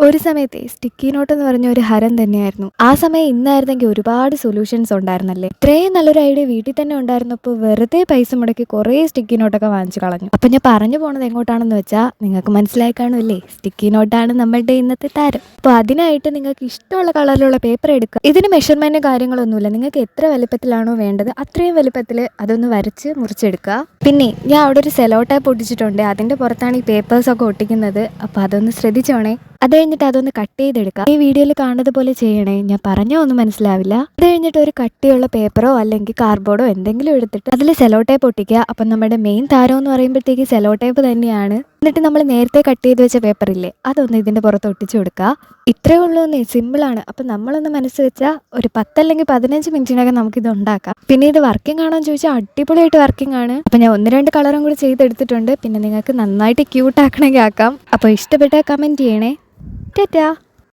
ഒരു സമയത്തെ sticky note എന്ന് പറഞ്ഞ ഒരു ഹരം തന്നെയായിരുന്നു. ആ സമയം ഇന്നായിരുന്നെങ്കിൽ ഒരുപാട് സൊല്യൂഷൻസ് ഉണ്ടായിരുന്നല്ലേ. ഇത്രയും നല്ലൊരു ഐഡിയ വീട്ടിൽ തന്നെ ഉണ്ടായിരുന്നപ്പോൾ വെറുതെ പൈസ മുടക്കി കുറേ സ്റ്റിക്കി നോട്ടൊക്കെ വാങ്ങിച്ചു കളഞ്ഞു. അപ്പം ഞാൻ പറഞ്ഞു പോണത് എങ്ങോട്ടാണെന്ന് വെച്ചാൽ നിങ്ങൾക്ക് മനസ്സിലായി കാണുമല്ലേ, സ്റ്റിക്കി നോട്ടാണ് നമ്മളുടെ ഇന്നത്തെ താരം. അപ്പോൾ അതിനായിട്ട് നിങ്ങൾക്ക് ഇഷ്ടമുള്ള കളറിലുള്ള പേപ്പർ എടുക്കുക. ഇതിന് മെഷർമെൻറ്റും കാര്യങ്ങളൊന്നുമില്ല. നിങ്ങൾക്ക് എത്ര വലുപ്പത്തിലാണോ വേണ്ടത് അത്രയും വലുപ്പത്തിൽ അതൊന്ന് വരച്ച് മുറിച്ചെടുക്കുക. പിന്നെ ഞാൻ അവിടെ ഒരു സെലോ ടൈപ്പ് ഒട്ടിച്ചിട്ടുണ്ട്. അതിൻ്റെ പുറത്താണ് ഈ പേപ്പേഴ്സൊക്കെ ഒട്ടിക്കുന്നത്. അപ്പോൾ അതൊന്ന് ശ്രദ്ധിച്ചോണേ. അത് കഴിഞ്ഞിട്ട് അതൊന്ന് കട്ട് ചെയ്തെടുക്കാം. ഈ വീഡിയോയിൽ കാണുന്നത് പോലെ ചെയ്യണേ, ഞാൻ പറഞ്ഞാൽ ഒന്നും മനസ്സിലാവില്ല. അത് കഴിഞ്ഞിട്ട് ഒരു കട്ടിയുള്ള പേപ്പറോ അല്ലെങ്കിൽ കാർഡ്ബോർഡോ എന്തെങ്കിലും എടുത്തിട്ട് അതിൽ സെലോ ടേപ്പ് ഒട്ടിക്കുക. അപ്പം നമ്മുടെ മെയിൻ താരം എന്ന് പറയുമ്പോഴത്തേക്ക് സെലോ ടേപ്പ് തന്നെയാണ്. എന്നിട്ട് നമ്മൾ നേരത്തെ കട്ട് ചെയ്ത് വെച്ച പേപ്പറില്ലേ, അതൊന്ന് ഇതിൻ്റെ പുറത്ത് ഒട്ടിച്ചു കൊടുക്കുക. ഇത്രയേ ഉള്ളൂ എന്നേ, സിമ്പിളാണ്. അപ്പം നമ്മളൊന്ന് മനസ്സ് വെച്ചാൽ ഒരു 10 അല്ലെങ്കിൽ 15 മിനിറ്റിനകം നമുക്കിത് ഉണ്ടാക്കാം. പിന്നെ ഇത് വർക്കിംഗ് ആണോ എന്ന് ചോദിച്ചാൽ അടിപൊളിയായിട്ട് വർക്കിംഗ് ആണ്. അപ്പം ഞാൻ 1-2 കളറും കൂടി ചെയ്തെടുത്തിട്ടുണ്ട്. പിന്നെ നിങ്ങൾക്ക് നന്നായിട്ട് ക്യൂട്ട് ആക്കണമെങ്കിൽ ആക്കാം. അപ്പോൾ ഇഷ്ടപ്പെട്ടാൽ കമൻറ്റ് ചെയ്യണേ. ടാറ്റാ.